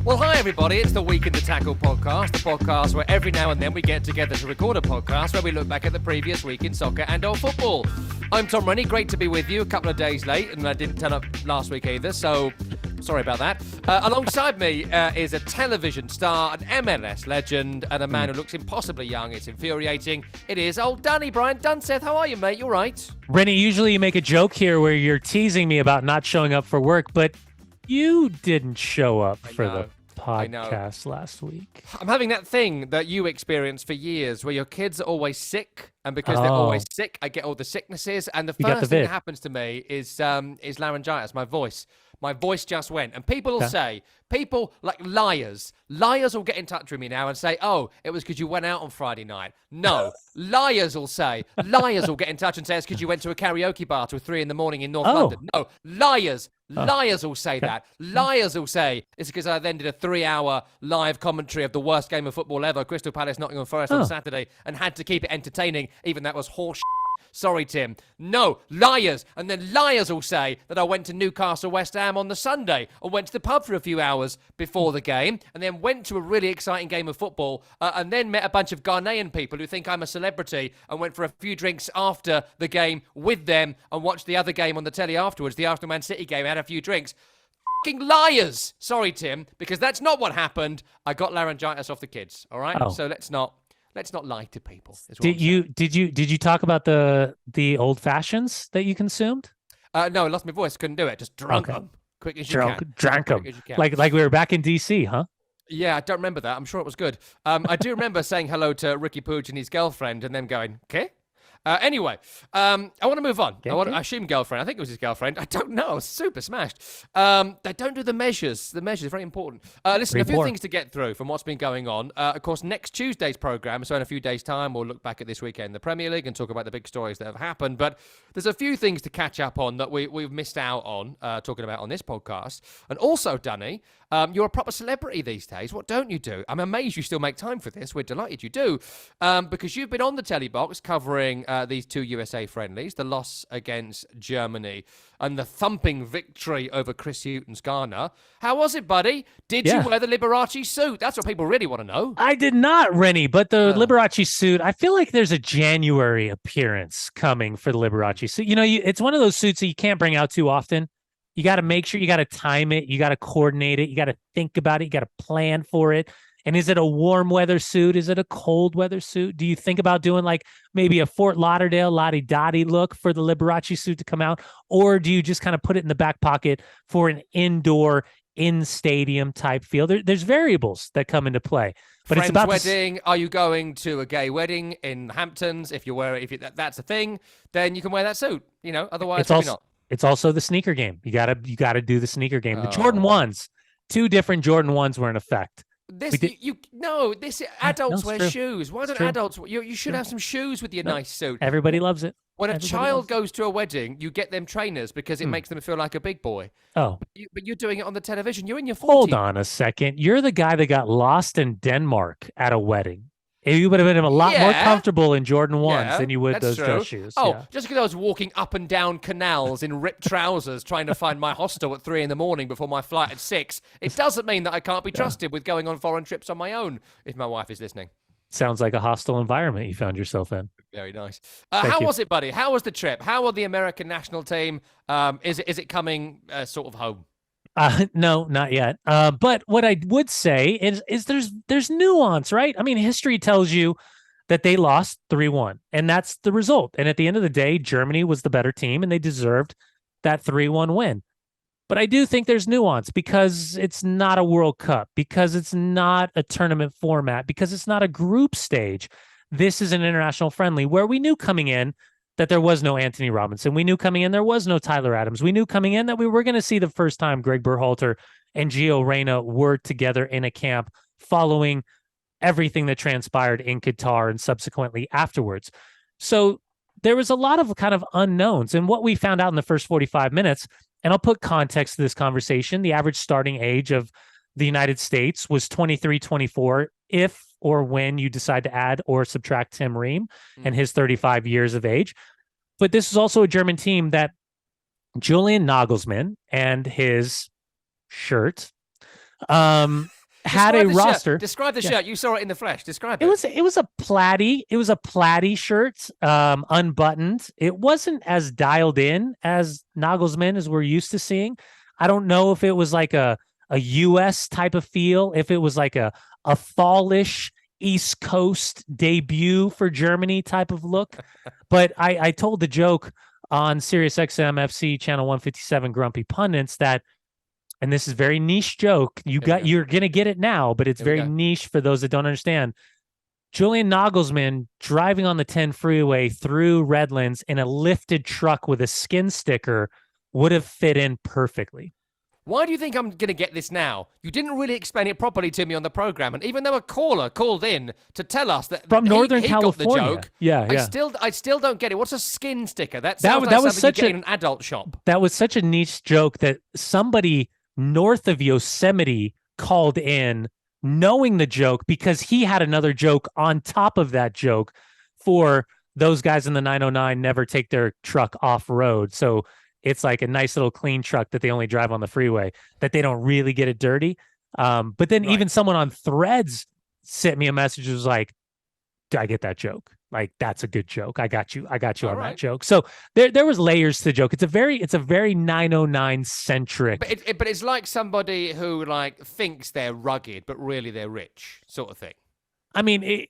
Well, hi everybody, it's the Week in the Tackle podcast, the podcast where every now and then we get together to record a podcast where we look back at the previous week in soccer and or football. I'm Tom Rennie, great to be with you, a couple of days late, and I didn't turn up last week either, so sorry about that. Alongside me is a television star, an MLS legend, and a man who looks impossibly young. It's infuriating. It is old Danny, Brian Dunseth. How are you, mate? You all right? Rennie, usually you make a joke here where you're teasing me about not showing up for work, but you didn't show up for the podcast last week. I'm having that thing that you experienced for years where your kids are always sick, and because they're always sick, I get all the sicknesses, and the first thing that happens to me is laryngitis, my voice. My voice just went. And people will say, people like liars will get in touch with me now and say, oh, it was because you went out on Friday night. No, liars will get in touch and say it's because you went to a karaoke bar till 3 a.m. in North London. No, liars will say that. Liars will say it's because I then did a 3-hour live commentary of the worst game of football ever, Crystal Palace Nottingham Forest on Saturday, and had to keep it entertaining, even that was horse. Sorry, Tim. No, liars. And then liars will say that I went to Newcastle West Ham on the Sunday, or went to the pub for a few hours before the game, and then went to a really exciting game of football, and then met a bunch of Ghanaian people who think I'm a celebrity, and went for a few drinks after the game with them, and watched the other game on the telly afterwards, the Arsenal Man City game, had a few drinks. Fucking liars. Sorry, Tim, because that's not what happened. I got laryngitis off the kids, all right? So let's not lie to people. Did you talk about the old fashions that you consumed? No, I lost my voice. Couldn't do it. Just drunk them. Quick as you can. Drank them. Like we were back in DC, huh? Yeah, I don't remember that. I'm sure it was good. I do remember saying hello to Ricky Pooch and his girlfriend and them going, okay? Anyway, I want to move on. I assume girlfriend. I think it was his girlfriend. I don't know. I was super smashed. They don't do the measures. The measures are very important. Listen, a few things to get through from what's been going on. Of course, next Tuesday's programme, so in a few days' time, we'll look back at this weekend in the Premier League and talk about the big stories that have happened. But there's a few things to catch up on that we've missed out on talking about on this podcast. And also, Danny, you're a proper celebrity these days. What don't you do? I'm amazed you still make time for this. We're delighted you do. Because you've been on the telly box covering these two USA friendlies, the loss against Germany and the thumping victory over Chris Hughton's Ghana. How was it, buddy? Did you wear the Liberace suit? That's what people really want to know. I did not, Rennie, but the Liberace suit, I feel like there's a January appearance coming for the Liberace suit. You know, it's one of those suits that you can't bring out too often. You got to make sure you got to time it. You got to coordinate it. You got to think about it. You got to plan for it. And is it a warm weather suit? Is it a cold weather suit? Do you think about doing like maybe a Fort Lauderdale Lottie-Dottie look for the Liberace suit to come out? Or do you just kind of put it in the back pocket for an indoor, in-stadium type feel? There's variables that come into play. But Friend's it's about wedding. Are you going to a gay wedding in Hamptons? If that's a thing, then you can wear that suit. You know, otherwise, maybe not. It's also the sneaker game. You gotta do the sneaker game. The Jordan 1s, 2 different Jordan 1s were in effect. Adults wear shoes. Why don't adults? You should have some shoes with your nice suit. Everybody loves it. When a child goes to a wedding, you get them trainers because it makes them feel like a big boy. Oh, but you're doing it on the television. You're in your 40s. Hold on a second. You're the guy that got lost in Denmark at a wedding. You would have been a lot more comfortable in Jordan 1s than you would those dress shoes. Oh, just because I was walking up and down canals in ripped trousers trying to find my hostel at 3 a.m. before my flight at 6, it doesn't mean that I can't be trusted with going on foreign trips on my own, if my wife is listening. Sounds like a hostile environment you found yourself in. Very nice. How was it, buddy? How was the trip? How are the American national team? Is it coming sort of home? No, not yet. But what I would say is there's nuance, right? I mean, history tells you that they lost 3-1, and that's the result. And at the end of the day, Germany was the better team, and they deserved that 3-1 win. But I do think there's nuance because it's not a World Cup, because it's not a tournament format, because it's not a group stage. This is an international friendly where we knew coming in that there was no Anthony Robinson. We knew coming in there was no Tyler Adams. We knew coming in that we were going to see the first time Greg Berhalter and Gio Reyna were together in a camp following everything that transpired in Qatar and subsequently afterwards. So there was a lot of kind of unknowns. And what we found out in the first 45 minutes, and I'll put context to this conversation, the average starting age of the United States was 23, 24, if or when you decide to add or subtract Tim Ream and his 35 years of age. But this is also a German team that Julian Nagelsmann and his shirt Had a roster. Describe the shirt. You saw it in the flesh. Describe it. It was a platy shirt, unbuttoned. It wasn't as dialed in as Nagelsmann as we're used to seeing. I don't know if it was like a US type of feel, if it was like a fallish East Coast debut for Germany type of look. But I told the joke on SiriusXM FC channel 157 Grumpy Pundits that, and this is very niche joke. You're going to get it now, but it's very niche for those that don't understand. Julian Nagelsmann driving on the 10 freeway through Redlands in a lifted truck with a skin sticker would have fit in perfectly. Why do you think I'm going to get this now? You didn't really explain it properly to me on the program, and even though a caller called in to tell us that from Northern California, got the joke, I still don't get it. What's a skin sticker? That was such an adult shop. That was such a niche joke that somebody north of Yosemite called in knowing the joke because he had another joke on top of that joke for those guys in the 909 never take their truck off road. So it's like a nice little clean truck that they only drive on the freeway, that they don't really get it dirty. But then even someone on Threads sent me a message that was like, I get that joke. Like, that's a good joke. I got you on that joke. So there was layers to the joke. It's a very 909 centric. But it's like somebody who like thinks they're rugged, but really they're rich, sort of thing. I mean,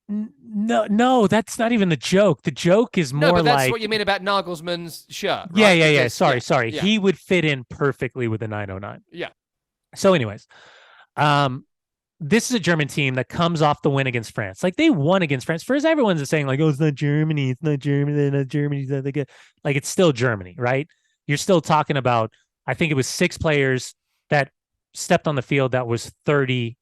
no, that's not even the joke. The joke is more but that's like what you mean about Nagelsmann's shirt. Right? Yeah. Sorry. Yeah. He would fit in perfectly with the 909. Yeah. So, anyways, this is a German team that comes off the win against France. Like, they won against France. First, everyone's saying like, "Oh, it's not Germany. They're not Germany." Like, it's still Germany, right? You're still talking about. I think it was 6 players that stepped on the field that was 30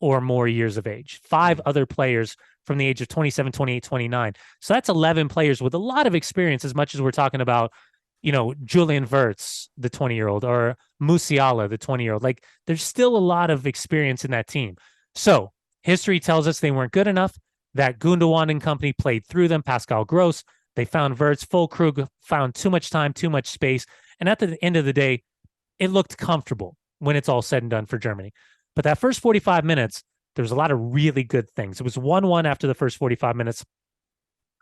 or more years of age. 5 other players from the age of 27, 28, 29. So that's 11 players with a lot of experience, as much as we're talking about, Julian Wirtz, the 20-year-old, or Musiala, the 20-year-old. Like, there's still a lot of experience in that team. So history tells us they weren't good enough, that Gundogan and company played through them, Pascal Gross. They found Wirtz, Füllkrug found too much time, too much space. And at the end of the day, it looked comfortable when it's all said and done for Germany. But that first 45 minutes, there was a lot of really good things. It was 1-1 after the first 45 minutes.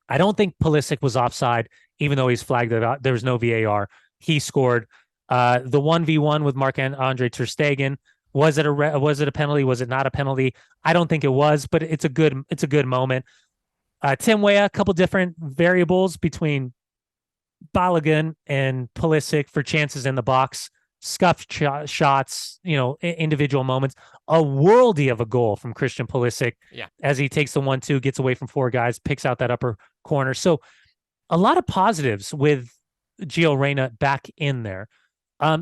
I don't think Pulisic was offside, even though he's flagged it out. There was no VAR. He scored. The 1v1 with Marc-Andre ter Stegen. Was it a penalty? Was it not a penalty? I don't think it was, but it's a good moment. Tim Weah, a couple different variables between Balogun and Pulisic for chances in the box. Scuffed shots, individual moments. A worldie of a goal from Christian Pulisic as he takes the 1-2, gets away from 4 guys, picks out that upper corner. So a lot of positives with Gio Reyna back in there.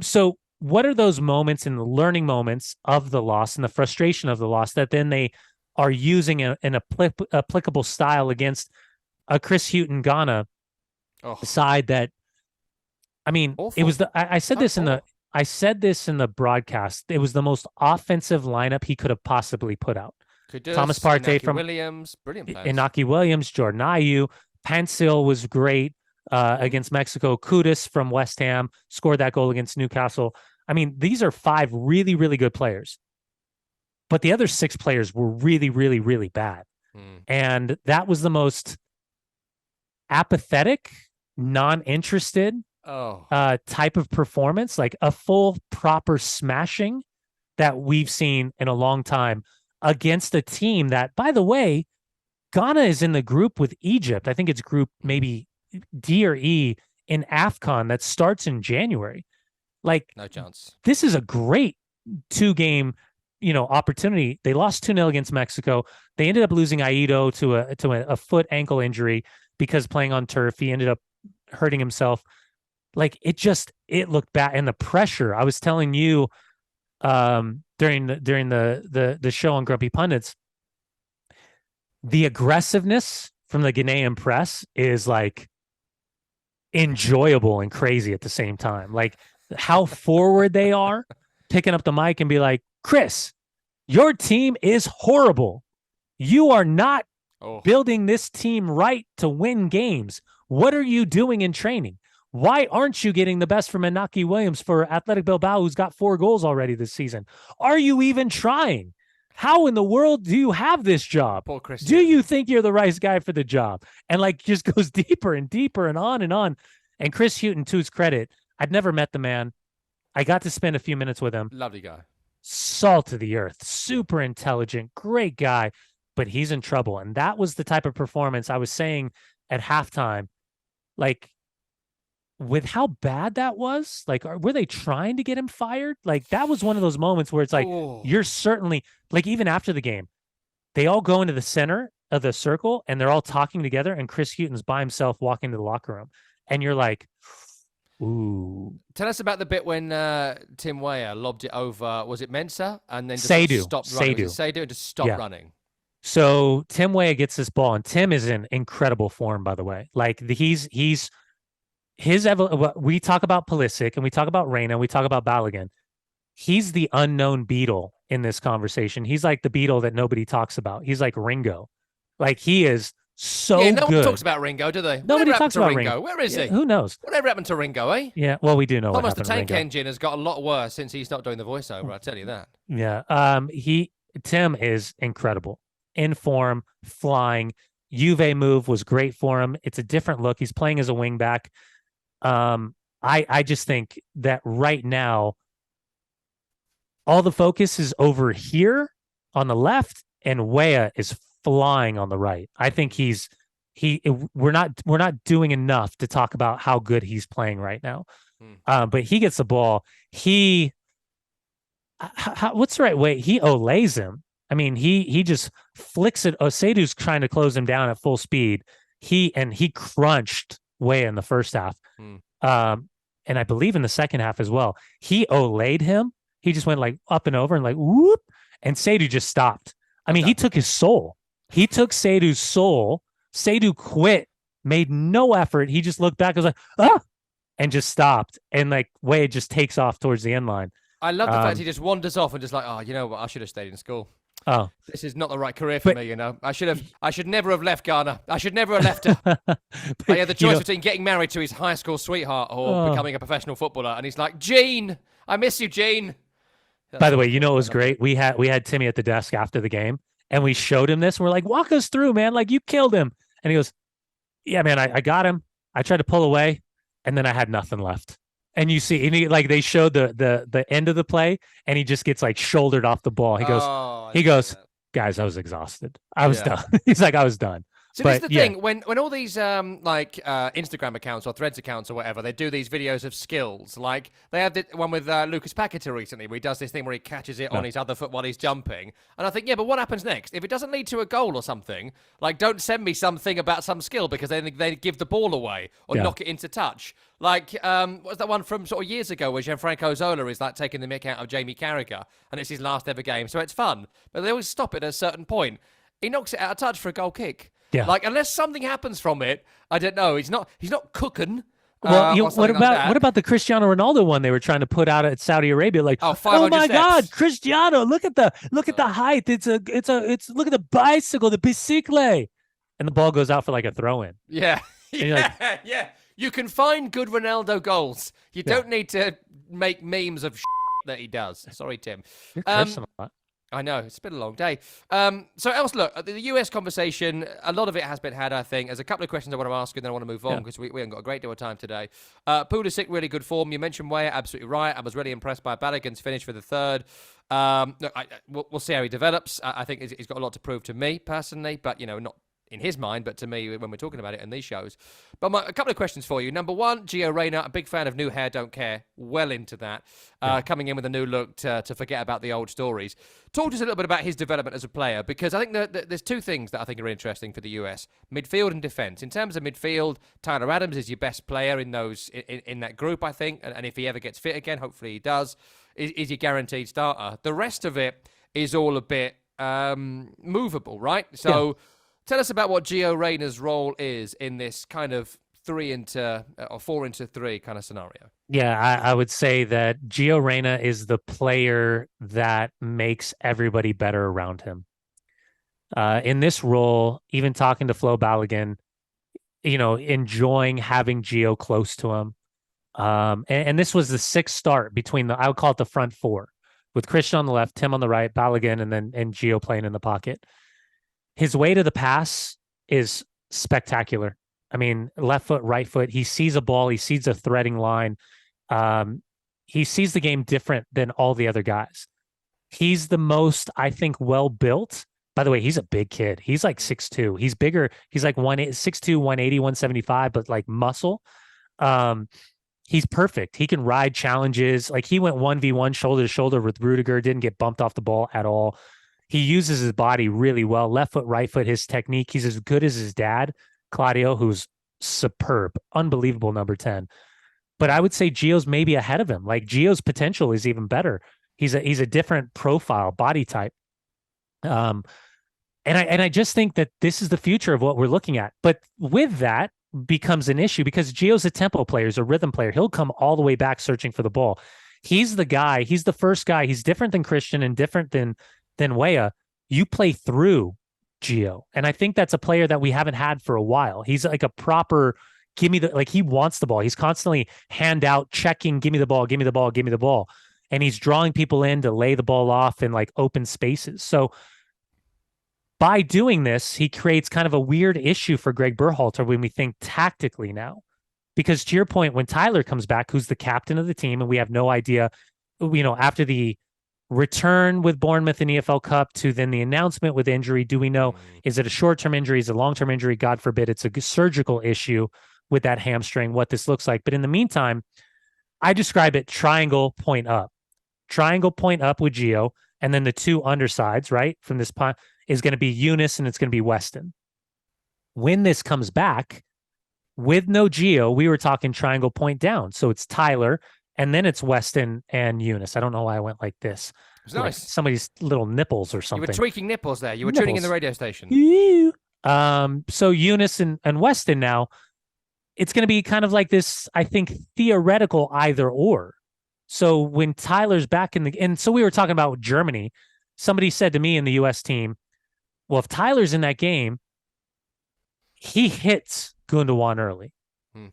So what are those moments and the learning moments of the loss and the frustration of the loss that then they are using an applicable style against a Chris Hughton Ghana side that, I mean, awful. It was I said this in the broadcast. It was the most offensive lineup he could have possibly put out. Thomas Partey from Williams, brilliant players. Inaki Williams, Jordan Ayew, Pansil was great against Mexico. Kudus from West Ham scored that goal against Newcastle. I mean, these are 5 really, really good players. But the other 6 players were really, really, really bad. And that was the most apathetic, non-interested type of performance, like a full proper smashing that we've seen in a long time against a team that, by the way, Ghana is in the group with Egypt. I think it's group maybe D or E in AFCON that starts in January. Like, no chance. This is a great 2-game, opportunity. They lost 2-0 against Mexico. They ended up losing Aido to a foot ankle injury because playing on turf, he ended up hurting himself. Like, it looked bad. And the pressure, I was telling you during the show on Grumpy Pundits, the aggressiveness from the Ghanaian press is like enjoyable and crazy at the same time. Like, how forward they are, picking up the mic and be like, Chris, your team is horrible. You are not building this team right to win games. What are you doing in training? Why aren't you getting the best from Inaki Williams for Athletic Bilbao, who's got 4 goals already this season? Are you even trying? How in the world do you have this job? Poor Christian. Do you think you're the right guy for the job? And like just goes deeper and deeper and on and on. And Chris Hughton, to his credit, I'd never met the man. I got to spend a few minutes with him. Lovely guy. Salt of the earth, super intelligent, great guy, but he's in trouble. And that was the type of performance I was saying at halftime. Like, with how bad that was, like, were they trying to get him fired? Like, that was one of those moments where it's like, you're certainly, like, even after the game, they all go into the center of the circle and they're all talking together, and Chris Hughton's by himself walking to the locker room. And you're like, ooh. Tell us about the bit when Tim Weah lobbed it over, was it Mensah? And then just stopped running. Seydu and just stopped running. So Tim Weah gets this ball, and Tim is in incredible form, by the way. Like, we talk about Pulisic and we talk about Reyna and we talk about Balogun. He's the unknown Beatle in this conversation. He's like the Beatle that nobody talks about. He's like Ringo. Like, he is so good. No one good. talks about Ringo, do they? Nobody talks about Ringo. Where is he? Who knows? Whatever happened to Ringo, eh? Yeah, well, we do know what happened to Ringo. Thomas the Tank Engine has got a lot worse since he's not doing the voiceover, I'll tell you that. Yeah. Tim is incredible. In form, flying. Juve move was great for him. It's a different look. He's playing as a wing back. I just think that right now, all the focus is over here on the left, and Weah is flying on the right. I think we're not doing enough to talk about how good he's playing right now. But he gets the ball. What's the right way? He olays him. I mean, he just flicks it. Seydu's trying to close him down at full speed. He crunched Weah in the first half. And I believe in the second half as well. He olayed him. He just went like up and over and like whoop, and Seydu just stopped. I mean, he took his soul. He took Seydu's soul. Seydu quit, made no effort. He just looked back, was like, and just stopped. And like Weah just takes off towards the end line. I love the fact he just wanders off and just like, oh, you know what? I should have stayed in school. Oh, this is not the right career for me, you know. I should never have left Ghana. I should never have left her. I had the choice between getting married to his high school sweetheart or becoming a professional footballer. And he's like, Gene, I miss you, Gene. By the way, you know, it was great. We had Timmy at the desk after the game, and we showed him this. And we're like, walk us through, man. Like, you killed him. And he goes, yeah, man, I got him. I tried to pull away, and then I had nothing left. And you see, and they showed the end of the play, and he just gets like shouldered off the ball. He goes, guys, I was exhausted. I was done. He's like, I was done. So this is the thing, when all these Instagram accounts or Threads accounts or whatever, they do these videos of skills. Like they had the one with Lucas Paqueta recently, where he does this thing where he catches it on his other foot while he's jumping. And I think, yeah, but what happens next? If it doesn't lead to a goal or something, like don't send me something about some skill because then they give the ball away or knock it into touch. Like, what was that one from sort of years ago where Gianfranco Zola is like taking the mick out of Jamie Carragher and it's his last ever game, so it's fun. But they always stop it at a certain point. He knocks it out of touch for a goal kick. Yeah. Like, unless something happens from it, I don't know. He's not cooking. Well, what about the Cristiano Ronaldo one they were trying to put out at Saudi Arabia? Like, oh my steps. God, Cristiano! Look at the height. It's look at the bicycle, the bicicle, and the ball goes out for like a throw in. Yeah, like, yeah. You can find good Ronaldo goals. You don't need to make memes of that he does. Sorry, Tim. You're cursing a lot. I know, it's been a long day. So, else, look, the US conversation, a lot of it has been had, I think. There's a couple of questions I want to ask you, and then I want to move on, because we haven't got a great deal of time today. Pulisic, really good form. You mentioned Weah, absolutely right. I was really impressed by Balogun's finish for the third. Look, we'll see how he develops. I think he's got a lot to prove to me, personally, but, you know, not in his mind, but to me when we're talking about it in these shows. But a couple of questions for you. Number one, Gio Reyna, a big fan of new hair, don't care. Well into that. Coming in with a new look to forget about the old stories. Talk to us a little bit about his development as a player, because I think that there's two things that I think are interesting for the US. Midfield and defence. In terms of midfield, Tyler Adams is your best player in that group, I think. And if he ever gets fit again, hopefully he does, is your guaranteed starter. The rest of it is all a bit movable, right? So... Yeah. Tell us about what Gio Reyna's role is in this kind of 4 into 3 kind of scenario. Yeah, I would say that Gio Reyna is the player that makes everybody better around him. In this role, even talking to Flo Balogun, you know, enjoying having Gio close to him. And this was the sixth start between I would call it the front four, with Christian on the left, Tim on the right, Balogun, and Gio playing in the pocket. His way to the pass is spectacular. I mean, left foot, right foot. He sees a ball. He sees a threading line. He sees the game different than all the other guys. He's the most, I think, well built. By the way, he's a big kid. He's like 6'2". He's bigger. He's like 6'2", 180, 175, but like muscle. He's perfect. He can ride challenges. Like he went 1v1 shoulder to shoulder with Rudiger, didn't get bumped off the ball at all. He uses his body really well. Left foot, right foot, his technique. He's as good as his dad, Claudio, who's superb, unbelievable number 10. But I would say Gio's maybe ahead of him. Like Gio's potential is even better. He's a different profile, body type. And I just think that this is the future of what we're looking at. But with that becomes an issue because Gio's a tempo player, he's a rhythm player. He'll come all the way back searching for the ball. He's the guy. He's the first guy. He's different than Christian and different than Weah. You play through Gio. And I think that's a player that we haven't had for a while. He's like a proper give me the, like he wants the ball. He's constantly hand out, checking, give me the ball, give me the ball, give me the ball. And he's drawing people in to lay the ball off in like open spaces. So by doing this, he creates kind of a weird issue for Greg Berhalter when we think tactically now. Because to your point, when Tyler comes back, who's the captain of the team, and we have no idea, after the return with Bournemouth in the EFL Cup to then the announcement with injury, do we know, is it a short-term injury? Is it a long-term injury? God forbid it's a surgical issue with that hamstring, what this looks like. But in the meantime, I describe it triangle point up. Triangle point up with Gio, and then the two undersides, right, from this point is going to be Eunice and it's going to be Weston. When this comes back, with no Gio, we were talking triangle point down. So it's Tyler, and then it's Weston and Eunice. I don't know why I went like this. It's nice. Like somebody's little nipples or something. You were tweaking nipples there. You were tuning in the radio station. So Eunice and Weston now, it's going to be kind of like this, I think, theoretical either or. So when Tyler's back and so we were talking about Germany, somebody said to me in the U.S. team, well, if Tyler's in that game, he hits Gundogan early.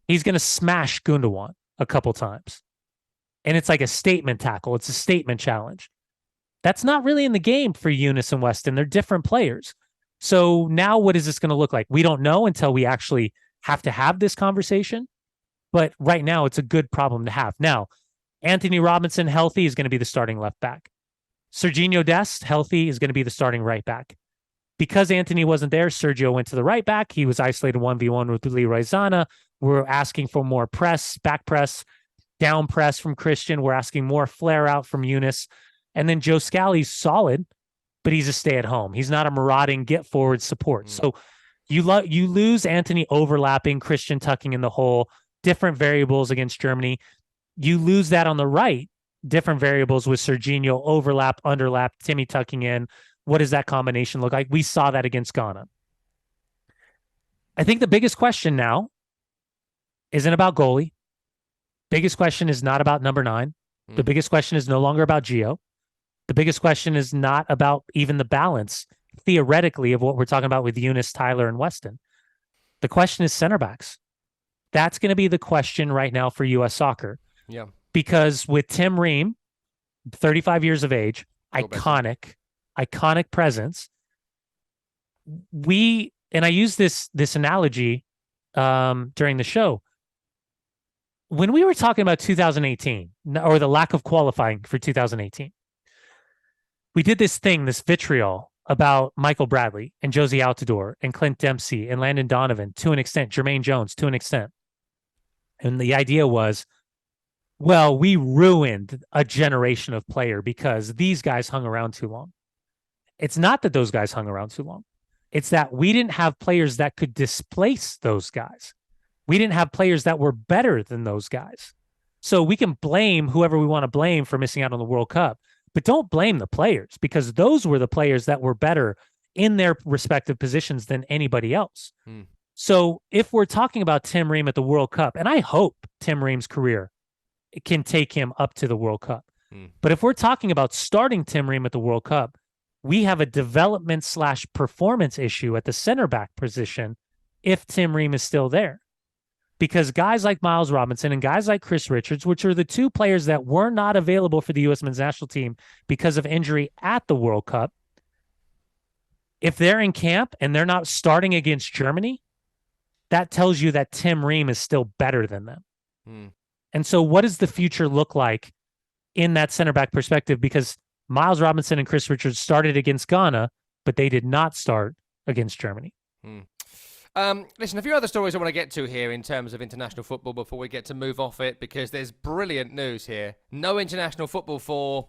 He's going to smash Gundogan a couple times. And it's like a statement tackle. It's a statement challenge. That's not really in the game for Eunice and Weston. They're different players. So now what is this going to look like? We don't know until we actually have to have this conversation. But right now, it's a good problem to have. Now, Anthony Robinson, healthy, is going to be the starting left back. Serginho Dest, healthy, is going to be the starting right back. Because Anthony wasn't there, Sergio went to the right back. He was isolated 1v1 with Leroy Zana. We're asking for more press, back press, down press from Christian. We're asking more flare out from Eunice. And then Joe Scally's solid, but he's a stay-at-home. He's not a marauding get-forward support. So you lose Anthony overlapping, Christian tucking in the hole, different variables against Germany. You lose that on the right, different variables with Serginho, overlap, underlap, Timmy tucking in. What does that combination look like? We saw that against Ghana. I think the biggest question now isn't about goalie. Biggest question is not about number 9. The biggest question is no longer about Gio. The biggest question is not about even the balance, theoretically, of what we're talking about with Eunice, Tyler, and Weston. The question is center backs. That's going to be the question right now for U.S. soccer. Yeah. Because with Tim Ream, 35 years of age, iconic presence. And I use this analogy during the show. When we were talking about 2018, or the lack of qualifying for 2018, we did this vitriol about Michael Bradley and Josie Altidore and Clint Dempsey and Landon Donovan to an extent, Jermaine Jones to an extent. And the idea was, well, we ruined a generation of player because these guys hung around too long. It's not that those guys hung around too long. It's that we didn't have players that could displace those guys. We didn't have players that were better than those guys. So we can blame whoever we want to blame for missing out on the World Cup, but don't blame the players because those were the players that were better in their respective positions than anybody else. So if we're talking about Tim Ream at the World Cup, and I hope Tim Ream's career can take him up to the World Cup. But if we're talking about starting Tim Ream at the World Cup, we have a development/performance issue at the center back position if Tim Ream is still there. because guys like Miles Robinson and guys like Chris Richards, which are the two players that were not available for the U.S. men's national team because of injury at the World Cup, if they're in camp and they're not starting against Germany, that tells you that Tim Ream is still better than them. And so what does the future look like in that center back perspective? Because Miles Robinson and Chris Richards started against Ghana, but they did not start against Germany. Listen, a few other stories I want to get to here in terms of international football before we get to move off it, because there's brilliant news here. No international football for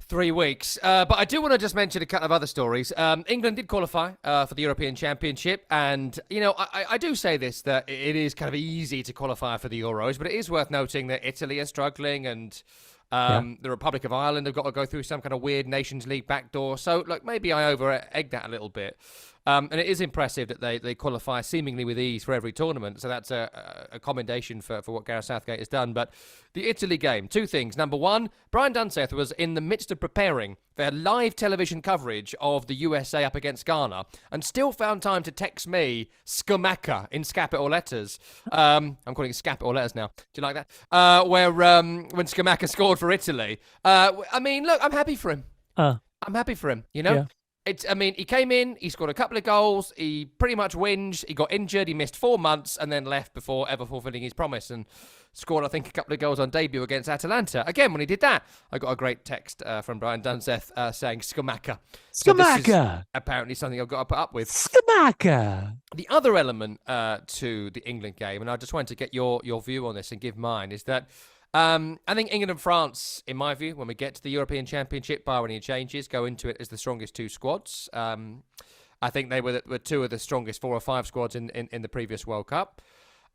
3 weeks. But I do want to just mention a couple of other stories. England did qualify for the European Championship. And, you know, I do say this, that it is kind of easy to qualify for the Euros, but it is worth noting that Italy are struggling and the Republic of Ireland have got to go through some kind of weird Nations League backdoor. So, look, maybe I over-egged that a little bit. And it is impressive that they qualify seemingly with ease for every tournament. So that's a commendation for what Gareth Southgate has done. But the Italy game, 2 things. Number 1, Brian Dunseth was in the midst of preparing for live television coverage of the USA up against Ghana and still found time to text me Skamaka in capital letters. I'm calling it capital letters now. Do you like that? Where when Skamaka scored for Italy. I mean, look, I'm happy for him. I'm happy for him, you know? Yeah. He came in, he scored a couple of goals, he pretty much whinged, he got injured, he missed 4 months and then left before ever fulfilling his promise and scored, I think, a couple of goals on debut against Atalanta. Again, when he did that, I got a great text from Brian Dunseth saying, Skamaka. Skamaka! So apparently something I've got to put up with. Skamaka! The other element to the England game, and I just wanted to get your view on this and give mine, is that I think England and France, in my view, when we get to the European Championship, bar any changes, go into it as the strongest 2 squads. I think they were 2 of the strongest 4 or 5 squads in the previous World Cup.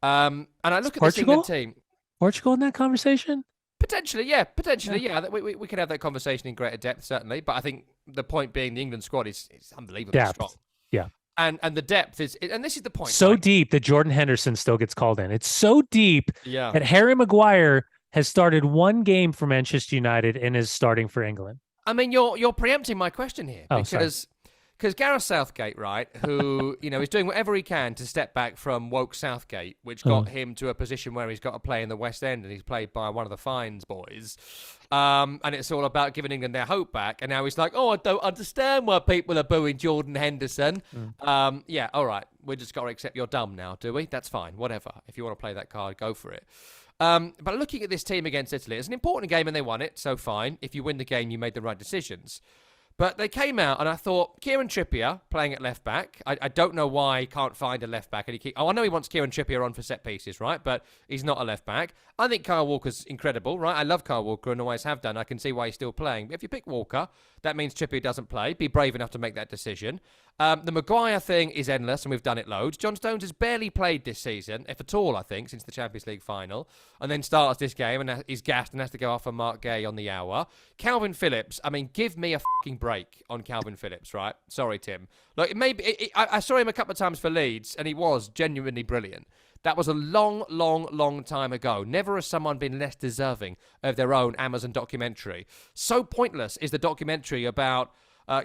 And I look at this England team. Portugal in that conversation? Potentially, yeah. We could have that conversation in greater depth, certainly. But I think the point being the England squad is unbelievably strong. Yeah. And the depth is, and this is the point. So deep that Jordan Henderson still gets called in. It's so deep that Harry Maguire has started 1 game for Manchester United and is starting for England. I mean, you're preempting my question here because Gareth Southgate, right, who is doing whatever he can to step back from woke Southgate, which got him to a position where he's got to play in the West End and he's played by one of the Fines boys, and it's all about giving England their hope back. And now he's like, I don't understand why people are booing Jordan Henderson. Yeah, all right, we just got to accept you're dumb now, do we? That's fine, whatever. If you want to play that card, go for it. But looking at this team against Italy, it's an important game and they won it, so fine. If you win the game, you made the right decisions. But they came out and I thought, Kieran Trippier playing at left back. I don't know why he can't find a left back. And I know he wants Kieran Trippier on for set pieces, right? But he's not a left back. I think Kyle Walker's incredible, right? I love Kyle Walker and always have done. I can see why he's still playing. But if you pick Walker, that means Trippier doesn't play. Be brave enough to make that decision. The Maguire thing is endless, and we've done it loads. John Stones has barely played this season, if at all, I think, since the Champions League final, and then starts this game, and he's gassed and has to go off for Mark Gay on the hour. Calvin Phillips, I mean, give me a fucking break on Calvin Phillips, right? Sorry, Tim. Look, I saw him a couple of times for Leeds, and he was genuinely brilliant. That was a long, long, long time ago. Never has someone been less deserving of their own Amazon documentary. So pointless is the documentary about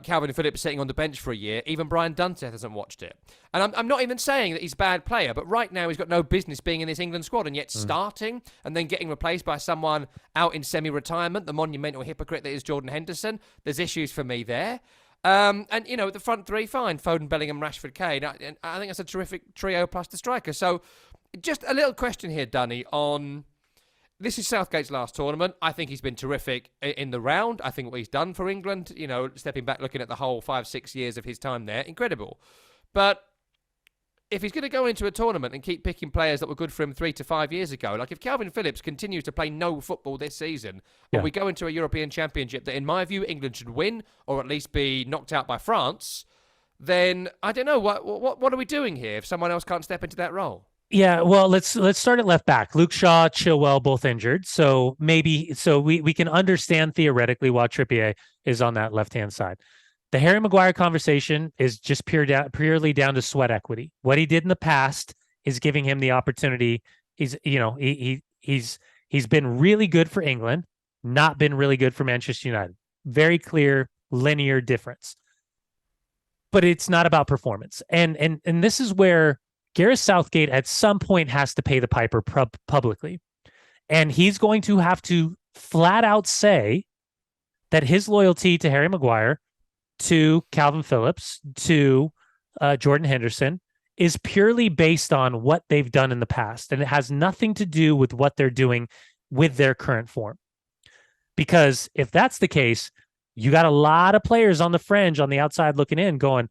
Calvin Phillips sitting on the bench for a year. Even Brian Dunseth hasn't watched it. And I'm not even saying that he's a bad player, but right now he's got no business being in this England squad, and yet starting and then getting replaced by someone out in semi-retirement, the monumental hypocrite that is Jordan Henderson. There's issues for me there. And, the front 3, fine. Foden, Bellingham, Rashford, Kane. I think that's a terrific trio plus the striker. So just a little question here, Dunny, on... This is Southgate's last tournament. I think he's been terrific in the round. I think what he's done for England, stepping back, looking at the whole 5-6 years of his time there, incredible. But if he's going to go into a tournament and keep picking players that were good for him 3 to 5 years ago, like if Calvin Phillips continues to play no football this season, and we go into a European Championship that, in my view, England should win or at least be knocked out by France, then I don't know, what are we doing here if someone else can't step into that role? Yeah, well, let's start at left back. Luke Shaw, Chilwell, both injured. So we can understand theoretically why Trippier is on that left-hand side. The Harry Maguire conversation is just purely down to sweat equity. What he did in the past is giving him the opportunity. He's been really good for England, not been really good for Manchester United. Very clear linear difference. But it's not about performance. And this is where Gareth Southgate at some point has to pay the piper publicly. And he's going to have to flat out say that his loyalty to Harry Maguire, to Calvin Phillips, to Jordan Henderson is purely based on what they've done in the past. And it has nothing to do with what they're doing with their current form. Because if that's the case, you got a lot of players on the fringe, on the outside looking in, going,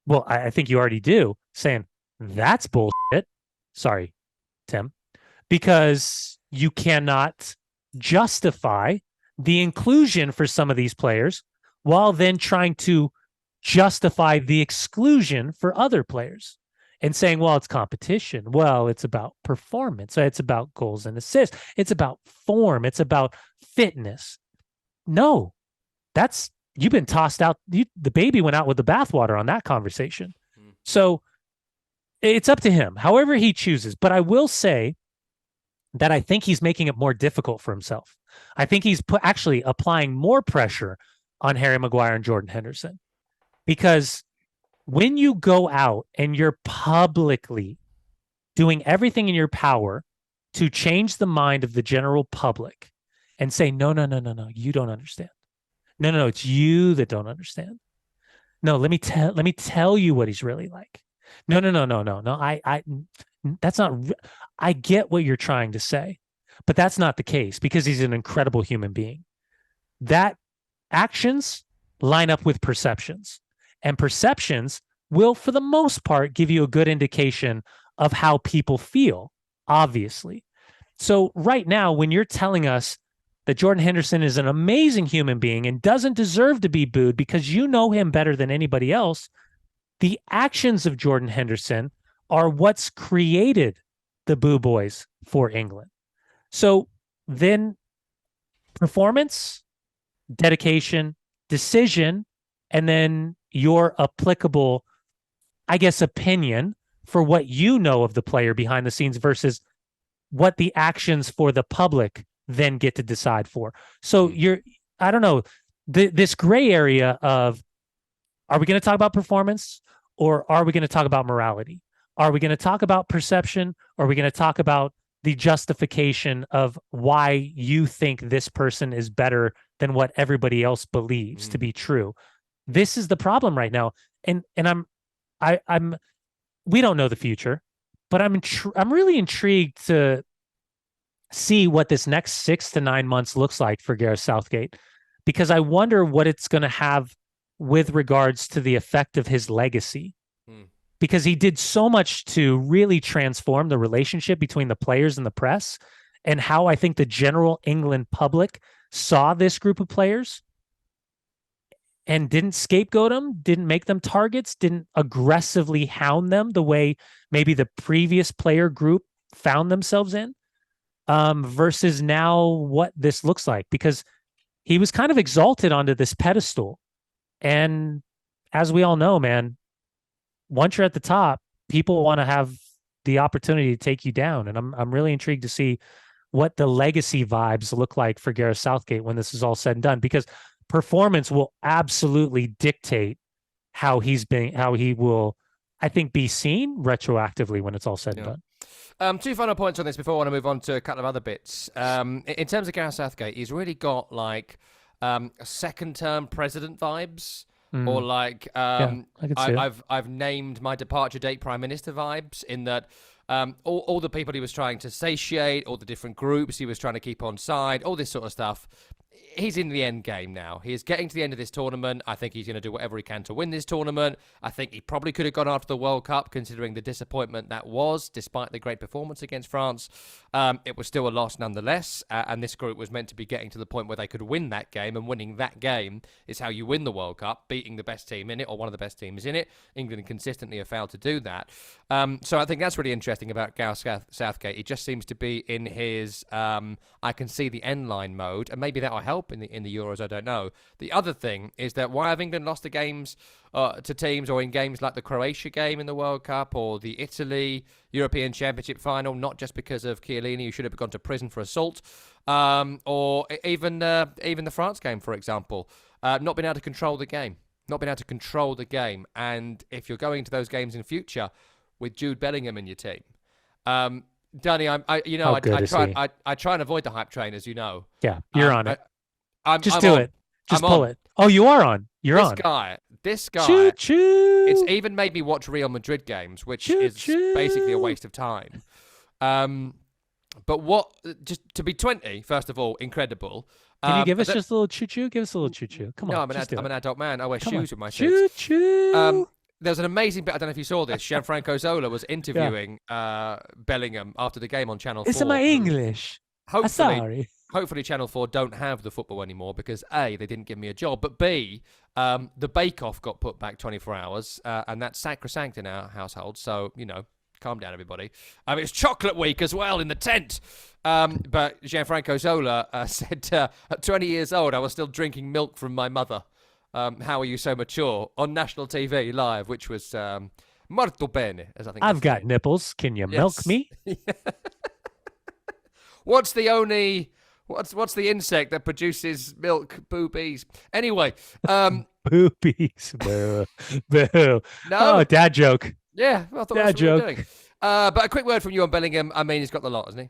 well, I think you already do, saying, that's bullshit. Sorry, Tim. Because you cannot justify the inclusion for some of these players while then trying to justify the exclusion for other players and saying, well, it's competition. Well, it's about performance. It's about goals and assists. It's about form. It's about fitness. No, you've been tossed out. The baby went out with the bathwater on that conversation. So it's up to him, however he chooses. But I will say that I think he's making it more difficult for himself. I think he's actually applying more pressure on Harry Maguire and Jordan Henderson, because when you go out and you're publicly doing everything in your power to change the mind of the general public and say, no, you don't understand. No, it's you that don't understand. No, let me tell you what he's really like. No. That's not. I get what you're trying to say, but that's not the case, because he's an incredible human being. That actions line up with perceptions, and perceptions will, for the most part, give you a good indication of how people feel, obviously. So right now, when you're telling us that Jordan Henderson is an amazing human being and doesn't deserve to be booed because you know him better than anybody else, the actions of Jordan Henderson are what's created the boo boys for England. So then performance, dedication, decision, and then your applicable, I guess, opinion for what you know of the player behind the scenes versus what the actions for the public then get to decide for. So I don't know, this gray area of, are we going to talk about performance, or are we going to talk about morality? Are we going to talk about perception, or are we going to talk about the justification of why you think this person is better than what everybody else believes to be true? This is the problem right now. And we don't know the future, but I'm really intrigued to see what this next 6 to 9 months looks like for Gareth Southgate, because I wonder what it's going to have with regards to the effect of his legacy. Because he did so much to really transform the relationship between the players and the press, and how I think the general England public saw this group of players and didn't scapegoat them, didn't make them targets, didn't aggressively hound them the way maybe the previous player group found themselves in, versus now what this looks like. Because he was kind of exalted onto this pedestal. And as we all know, man, once you're at the top, people want to have the opportunity to take you down. And I'm really intrigued to see what the legacy vibes look like for Gareth Southgate when this is all said and done, because performance will absolutely dictate how he will, I think, be seen retroactively when it's all said and done. 2 final points on this before I want to move on to a couple of other bits. In terms of Gareth Southgate, he's really got like second-term president vibes. Or like I've named my departure date prime minister vibes, in that all the people he was trying to satiate, all the different groups he was trying to keep on side, all this sort of stuff. He's in the end game now. He is getting to the end of this tournament. I think he's going to do whatever he can to win this tournament. I think he probably could have gone after the World Cup, considering the disappointment that was, despite the great performance against France. It was still a loss nonetheless, and this group was meant to be getting to the point where they could win that game, and winning that game is how you win the World Cup, beating the best team in it, or one of the best teams in it. England consistently have failed to do that. So I think that's really interesting about Gareth Southgate. He just seems to be in his I can see the end line mode, and maybe that will help in the Euros, I don't know. The other thing is that why have England lost the games to teams, or in games like the Croatia game in the World Cup, or the Italy European Championship final, not just because of Chiellini, who should have gone to prison for assault, or even the France game, for example, not being able to control the game. And if you're going to those games in future with Jude Bellingham in your team. Danny, I try and avoid the hype train, as you know. Yeah, you're on it. I'm do it. Just pull it. Oh, you are on. You're on. This guy. Choo choo. It's even made me watch Real Madrid games, which is basically a waste of time. But just to be 20, first of all, incredible. Can you give us just a little choo choo? Give us a little choo choo. Come on. No, I'm an adult man. I wear shoes with my choo choo. There's an amazing bit. I don't know if you saw this. Gianfranco Zola was interviewing Bellingham after the game on Channel 4. It's my English. Sorry. Hopefully Channel 4 don't have the football anymore because A, they didn't give me a job, but B, the bake-off got put back 24 hours, and that's sacrosanct in our household. So, calm down, everybody. It's chocolate week as well in the tent. But Gianfranco Zola said, at 20 years old, I was still drinking milk from my mother. How are you so mature? On national TV live, which was molto bene, as I think. I've got nipples. Can you milk me? What's the insect that produces milk? Boobies. Anyway. Boobies. Boo. Boo. No. Oh, dad joke. Yeah. I thought dad joke. Doing. But a quick word from you on Bellingham. I mean, he's got the lot, hasn't he?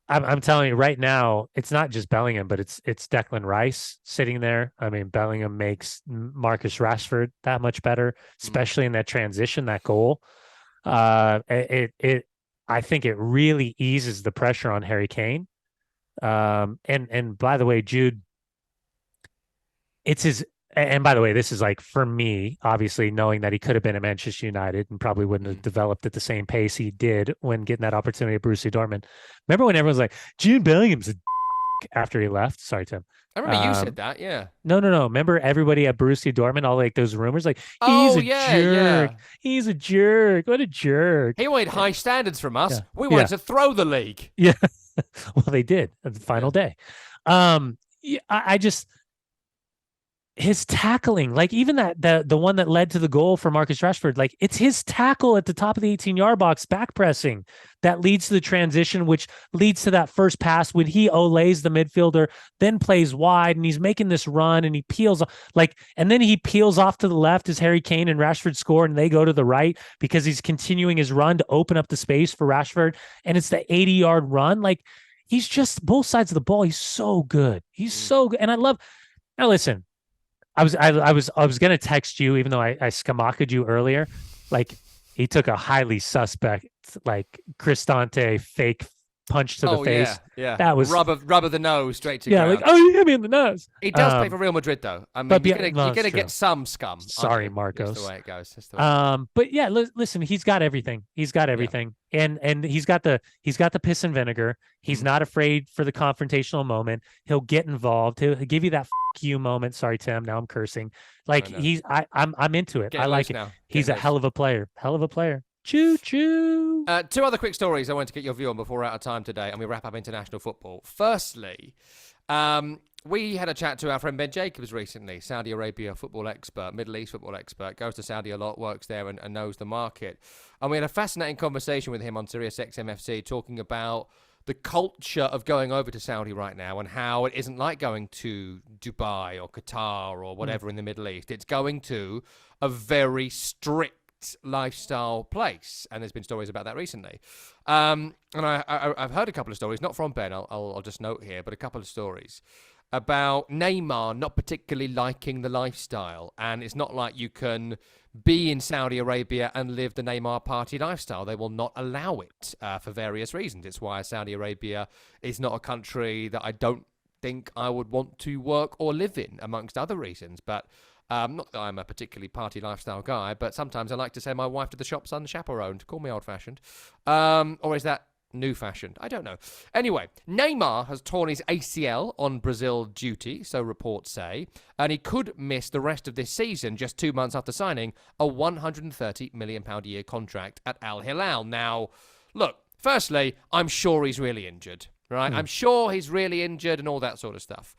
I'm telling you right now, it's not just Bellingham, but it's Declan Rice sitting there. I mean, Bellingham makes Marcus Rashford that much better, especially in that transition, that goal. I think it really eases the pressure on Harry Kane. And by the way, Jude, it's his. And by the way, this is like, for me, obviously knowing that he could have been at Manchester United and probably wouldn't have developed at the same pace he did when getting that opportunity at Borussia Dortmund. Remember when everyone's like, Jude Bellingham's a after he left? Sorry, Tim. I remember you said that, yeah. No. Remember everybody at Borussia Dortmund, all like those rumors, like, he's a jerk. Yeah. He's a jerk. What a jerk. He wanted high standards from us. Yeah. We wanted to throw the league. Yeah. Well, they did at the final day. I just... his tackling, like even the one that led to the goal for Marcus Rashford, like it's his tackle at the top of the 18-yard box, back pressing, that leads to the transition, which leads to that first pass when he olays the midfielder, then plays wide, and he's making this run, and he peels and then he peels off to the left as Harry Kane and Rashford score, and they go to the right because he's continuing his run to open up the space for Rashford, and it's the 80-yard run. Like, he's just both sides of the ball. He's so good. He's so good, and I love. Now listen. I was gonna text you, even though I skamakaed you earlier. Like, he took a highly suspect, like, Cristante fake punch to the face. Yeah. That was rub of the nose straight to ground. Like, oh, you hit me in the nose. He does play for Real Madrid, though. I mean, you're gonna get some scum. Sorry, Marcos. That's the way it goes. But yeah, listen, he's got everything. He's got everything, and he's got the piss and vinegar. He's not afraid for the confrontational moment. He'll get involved. He'll give you that "f you" moment. Sorry, Tim. Now I'm cursing. Like, I'm into it. I like it. He's a hell of a player. Hell of a player. Choo choo. Two other quick stories I wanted to get your view on before we're out of time today, and we wrap up international football. Firstly, we had a chat to our friend Ben Jacobs recently, Saudi Arabia football expert, Middle East football expert, goes to Saudi a lot, works there and knows the market. And we had a fascinating conversation with him on Sirius XMFC talking about the culture of going over to Saudi right now and how it isn't like going to Dubai or Qatar or whatever in the Middle East. It's going to a very strict lifestyle place, and there's been stories about that recently. And I've heard a couple of stories, not from Ben, I'll just note here, but a couple of stories about Neymar not particularly liking the lifestyle. And it's not like you can be in Saudi Arabia and live the Neymar party lifestyle. They will not allow it for various reasons. It's why Saudi Arabia is not a country that I don't think I would want to work or live in, amongst other reasons. But not that I'm a particularly party lifestyle guy, but sometimes I like to send my wife to the shops unchaperoned. Call me old-fashioned. Or is that new-fashioned? I don't know. Anyway, Neymar has torn his ACL on Brazil duty, so reports say, and he could miss the rest of this season just 2 months after signing a £130 million a year contract at Al Hilal. Now, look, firstly, I'm sure he's really injured, right? I'm sure he's really injured and all that sort of stuff.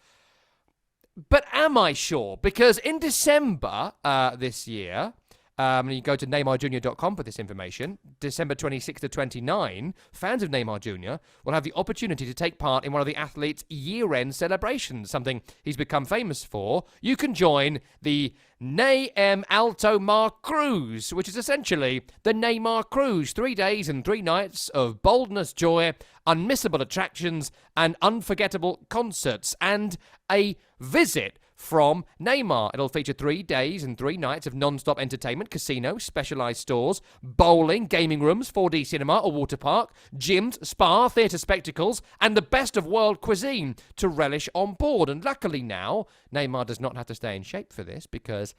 But am I sure? Because in December this year, And you go to NeymarJr.com for this information. December 26th to 29, fans of Neymar Jr. will have the opportunity to take part in one of the athlete's year-end celebrations, something he's become famous for. You can join the Ney Alto Mar Cruise, which is essentially the Neymar Cruise. 3 days and 3 nights of boldness, joy, unmissable attractions, and unforgettable concerts, and a visit from Neymar. It'll feature 3 days and 3 nights of non-stop entertainment, casino, specialised stores, bowling, gaming rooms, 4D cinema, a water park, gyms, spa, theatre spectacles, and the best of world cuisine to relish on board. And luckily now, Neymar does not have to stay in shape for this because,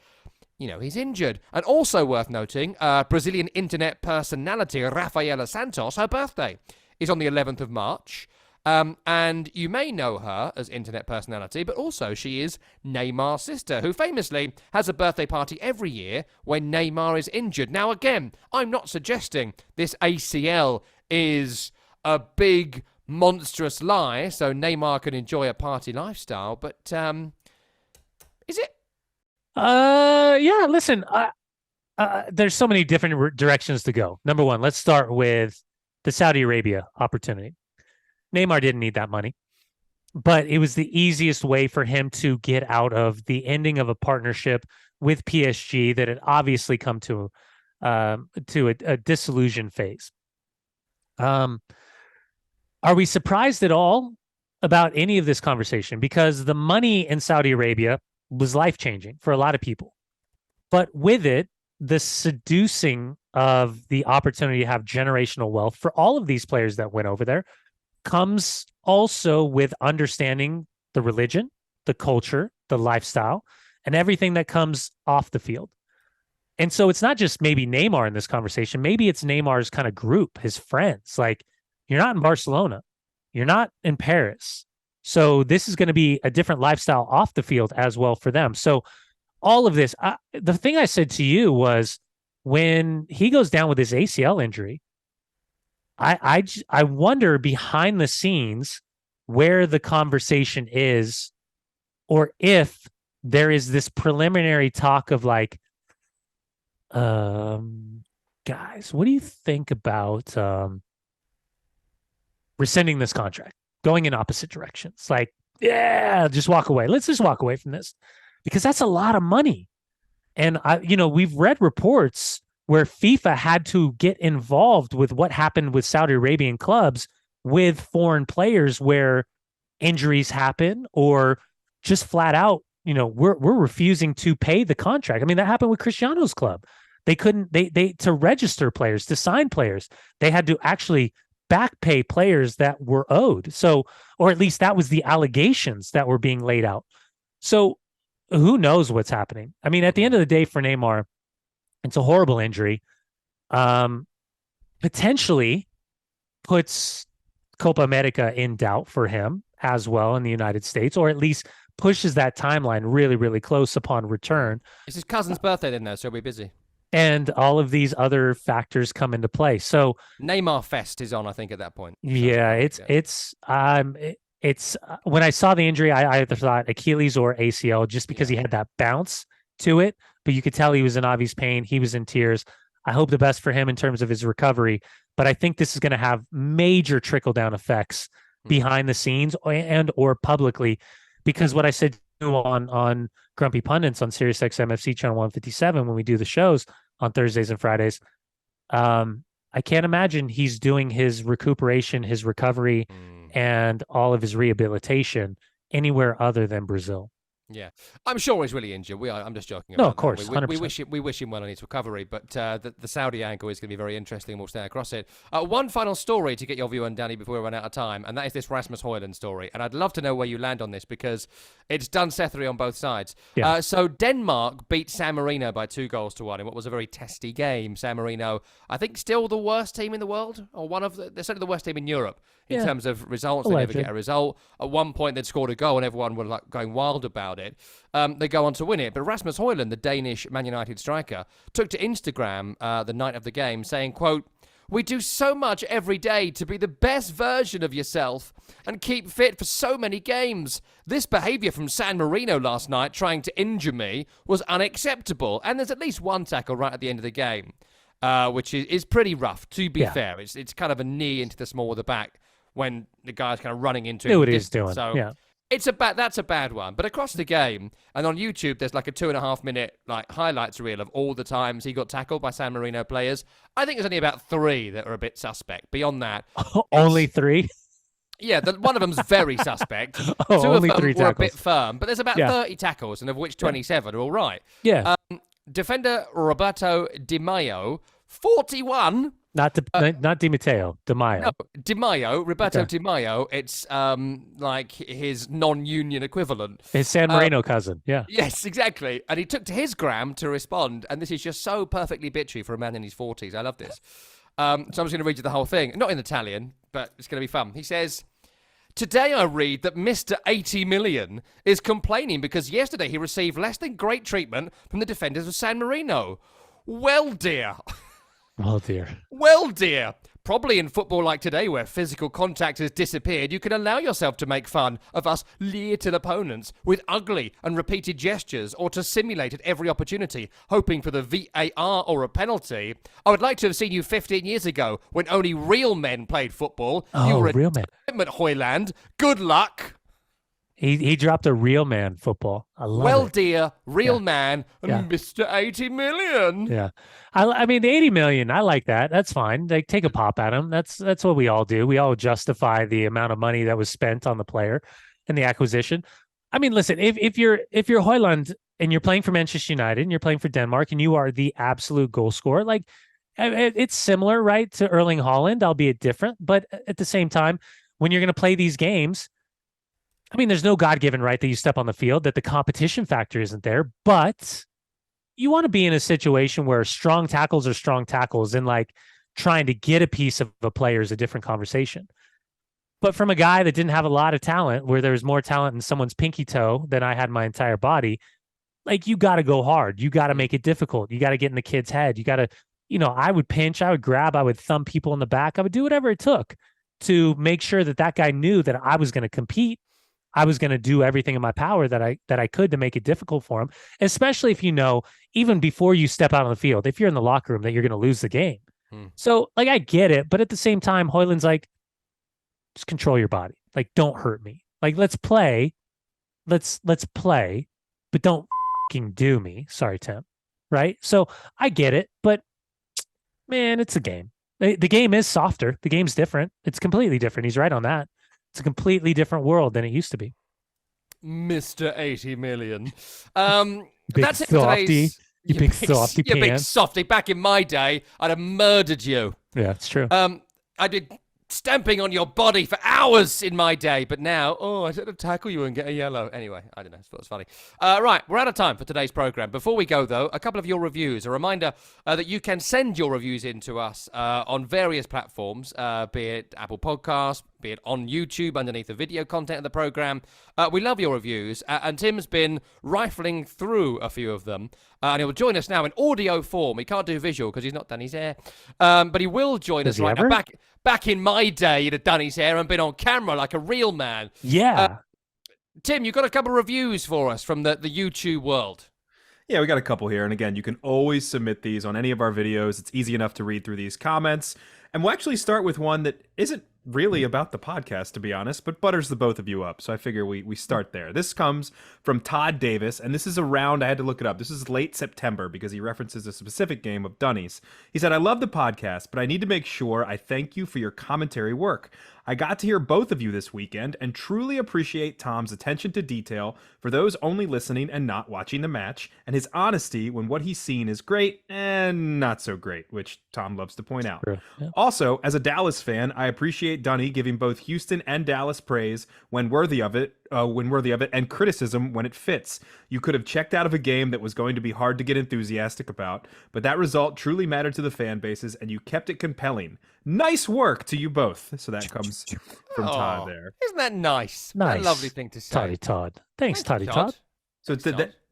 you know, he's injured. And also worth noting, Brazilian internet personality Rafaela Santos, her birthday is on the 11th of March. And you may know her as internet personality, but also she is Neymar's sister, who famously has a birthday party every year when Neymar is injured. Now, again, I'm not suggesting this ACL is a big, monstrous lie, so Neymar can enjoy a party lifestyle, but is it? Yeah, listen, there's so many different directions to go. Number one, let's start with the Saudi Arabia opportunity. Neymar didn't need that money, but it was the easiest way for him to get out of the ending of a partnership with PSG that had obviously come to a disillusion phase. Are we surprised at all about any of this conversation? Because the money in Saudi Arabia was life-changing for a lot of people. But with it, the seducing of the opportunity to have generational wealth for all of these players that went over there comes also with understanding the religion, the culture, the lifestyle, and everything that comes off the field. And so it's not just maybe Neymar in this conversation. Maybe it's Neymar's kind of group, his friends. Like, you're not in Barcelona. You're not in Paris. So this is going to be a different lifestyle off the field as well for them. So all of this, the thing I said to you was when he goes down with his ACL injury, I wonder behind the scenes where the conversation is, or if there is this preliminary talk of like, guys, what do you think about rescinding this contract, going in opposite directions? Like, yeah, just walk away. Let's just walk away from this because that's a lot of money. And we've read reports where FIFA had to get involved with what happened with Saudi Arabian clubs with foreign players where injuries happen or just flat out, we're refusing to pay the contract. I mean, that happened with Cristiano's club. They couldn't, to register players, to sign players, they had to actually back pay players that were owed. So, or at least that was the allegations that were being laid out. So who knows what's happening? I mean, at the end of the day for Neymar, it's a horrible injury. Potentially puts Copa America in doubt for him as well in the United States, or at least pushes that timeline really, really close upon return. It's his cousin's birthday then, though, so he'll be busy. And all of these other factors come into play. So Neymar Fest is on, I think, at that point. Yeah, it's when I saw the injury, I either thought Achilles or ACL, just because he had that bounce to it. But you could tell he was in obvious pain. He was in tears. I hope the best for him in terms of his recovery. But I think this is going to have major trickle-down effects behind the scenes and or publicly, because what I said on Grumpy Pundits on SiriusXM FC channel 157 when we do the shows on Thursdays and Fridays, I can't imagine he's doing his recuperation, his recovery, and all of his rehabilitation anywhere other than Brazil. Yeah, I'm sure he's really injured. I'm just joking. No, of course, we wish him well on his recovery, but the Saudi angle is going to be very interesting, and we'll stay across it. One final story to get your view on, Danny, before we run out of time, and that is this Rasmus Højlund story. And I'd love to know where you land on this because it's done Sethery on both sides. Yeah. So Denmark beat San Marino by 2-1 in what was a very testy game. San Marino, I think, still the worst team in the world, or they're certainly the worst team in Europe in terms of results. They never get a result. At one point, they'd scored a goal, and everyone were like going wild about it. They go on to win it. But Rasmus Højlund, the Danish Man United striker, took to Instagram the night of the game saying, quote, We do so much every day to be the best version of yourself and keep fit for so many games. This behaviour from San Marino last night, trying to injure me, was unacceptable. And there's at least one tackle right at the end of the game, which is pretty rough, to be fair. It's kind of a knee into the small of the back when the guy's kind of running into Knew him. what he's doing, So that's a bad one. But across the game, and on YouTube, there's like a 2.5 minute highlights reel of all the times he got tackled by San Marino players. I think there's only about 3 that are a bit suspect. Beyond that, only 3. Yeah, one of them's very suspect. 2 only of them 3 were tackles. a bit firm, but there's about 30 tackles, and of which 27 are all right. Yeah. Defender Roberto Di Maio, 41. Not Di Matteo, Di Maio. No, Di Maio, Roberto Di Maio. It's like his non-union equivalent. His San Marino cousin, yeah. Yes, exactly. And he took to his gram to respond, and this is just so perfectly bitchy for a man in his 40s. I love this. So I'm just going to read you the whole thing. Not in Italian, but it's going to be fun. He says, "Today I read that Mr. 80 million is complaining because yesterday he received less than great treatment from the defenders of San Marino. Well, dear." Oh, dear. Well, dear, probably in football like today where physical contact has disappeared, you can allow yourself to make fun of us little opponents with ugly and repeated gestures or to simulate at every opportunity, hoping for the VAR or a penalty. I would like to have seen you 15 years ago when only real men played football. Oh, you were real men. Hoyland. Good luck. He dropped a real man football. I love Well, it. dear, real man, and Mr. 80 million. Yeah. I mean, the 80 million, I like that. That's fine. Like, take a pop at him. That's what we all do. We all justify the amount of money that was spent on the player and the acquisition. I mean, listen, if you're Højlund and you're playing for Manchester United and you're playing for Denmark and you are the absolute goal scorer, like, it's similar, right, to Erling Haaland, albeit different. But at the same time, when you're going to play these games, I mean, there's no God-given right that you step on the field, that the competition factor isn't there, but you want to be in a situation where strong tackles are strong tackles and like trying to get a piece of a player is a different conversation. But from a guy that didn't have a lot of talent, where there was more talent in someone's pinky toe than I had my entire body, like, you got to go hard. You got to make it difficult. You got to get in the kid's head. You got to, I would pinch, I would grab, I would thumb people in the back. I would do whatever it took to make sure that guy knew that I was going to compete. I was going to do everything in my power that I could to make it difficult for him, especially if even before you step out on the field, if you're in the locker room, that you're going to lose the game. So, like, I get it, but at the same time, Højlund's like, just control your body. Like, don't hurt me. Like, let's play. Let's play, but don't fucking do me. Sorry, Tim. Right? So I get it, but man, it's a game. The game is softer. The game's different. It's completely different. He's right on that. It's a completely different world than it used to be. Mr. 80 million. That's it for today's... You big softy pants. You big softy. Back in my day, I'd have murdered you. Yeah, it's true. I did stamping on your body for hours in my day, but now, I had to tackle you and get a yellow. Anyway, I don't know. I thought it was funny. Right, we're out of time for today's program. Before we go, though, a couple of your reviews. A reminder that you can send your reviews in to us on various platforms, be it Apple Podcasts, be it on YouTube underneath the video content of the program. We love your reviews, and Tim's been rifling through a few of them, and he'll join us now in audio form. He can't do visual because he's not done his hair, but he will join us right now. Back in my day, he'd have done his hair and been on camera like a real man. Yeah. Tim, you've got a couple of reviews for us from the YouTube world. Yeah, we got a couple here. And again, you can always submit these on any of our videos. It's easy enough to read through these comments. And we'll actually start with one that isn't really about the podcast, to be honest, but butters the both of you up. So I figure we start there. This comes from Todd Davis, and this is around, I had to look it up. This is late September because he references a specific game of Dunnies. He said, "I love the podcast, but I need to make sure I thank you for your commentary work. I got to hear both of you this weekend and truly appreciate Tom's attention to detail for those only listening and not watching the match, and his honesty when what he's seen is great and not so great," which Tom loves to point out. Yeah. Also, as a Dallas fan, I appreciate Dunny giving both Houston and Dallas praise when worthy of it, and criticism when it fits. You could have checked out of a game that was going to be hard to get enthusiastic about, but that result truly mattered to the fan bases, and you kept it compelling. Nice work to you both. So that comes from Todd there. Isn't that nice? Nice. A lovely thing to say. Todd. Thanks, Todd. So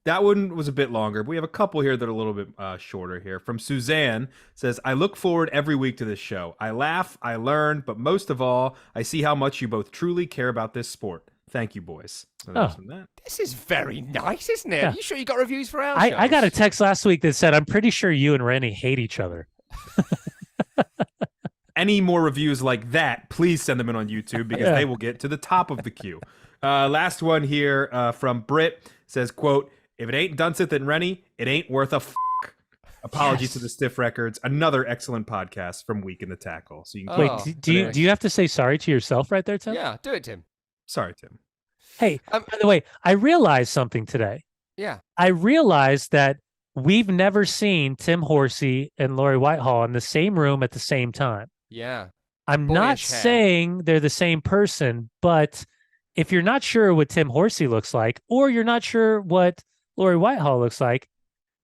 That one was a bit longer, but we have a couple here that are a little bit shorter here. From Suzanne, says, I look forward every week to this show. I laugh, I learn, but most of all, I see how much you both truly care about this sport. Thank you, boys. So this is very nice, isn't it? Yeah. Are you sure you got reviews for our I got a text last week that said, I'm pretty sure you and Rennie hate each other. Any more reviews like that, please send them in on YouTube because they will get to the top of the queue. Last one here from Britt says, quote, if it ain't Dunseth and Rennie, it ain't worth a f***. Apologies to the Stiff Records. Another excellent podcast from Week in the Tackle. So you can Wait, do you have to say sorry to yourself right there, Tim? Yeah, do it, Tim. Sorry, Tim. Hey, by the way, I realized something today. Yeah. I realized that we've never seen Tim Horsey and Lori Whitehall in the same room at the same time. Yeah. I'm not saying they're the same person, but if you're not sure what Tim Horsey looks like, or you're not sure what Lori Whitehall looks like,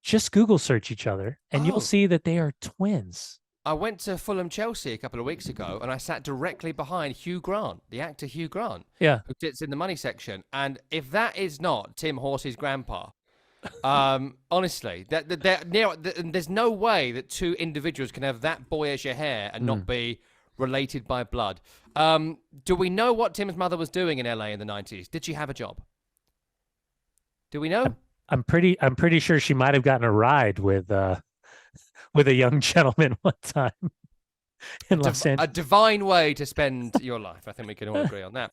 just Google search each other and you'll see that they are twins. I went to Fulham Chelsea a couple of weeks ago and I sat directly behind Hugh Grant, the actor Hugh Grant, who sits in the money section. And if that is not Tim Horsey's grandpa, honestly, there's no way that two individuals can have that boyish hair and not be related by blood. Do we know what Tim's mother was doing in LA in the 90s? Did she have a job? Do we know? I'm pretty sure she might have gotten a ride with a young gentleman one time in Los Angeles. A divine way to spend your life. I think we can all agree on that.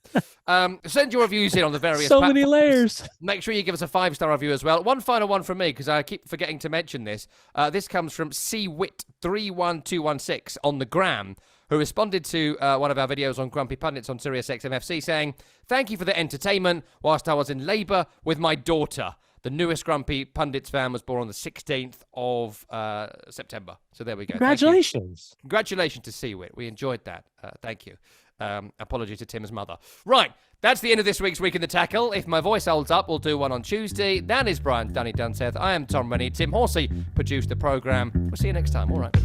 Send your reviews in on the various so many layers. Make sure you give us a 5-star review as well. One final one from me, because I keep forgetting to mention this. This comes from CWIT31216 on the gram, who responded to one of our videos on Grumpy Pundits on SiriusXM saying, thank you for the entertainment whilst I was in labour with my daughter. The newest Grumpy Pundits fan was born on the 16th of September. So there we go. Congratulations. Congratulations to Seawit. We enjoyed that. Thank you. Apology to Tim's mother. Right. That's the end of this week's Week in the Tackle. If my voice holds up, we'll do one on Tuesday. That is Brian Dunny Dunseth. I am Tom Rennie. Tim Horsey produced the programme. We'll see you next time. All right.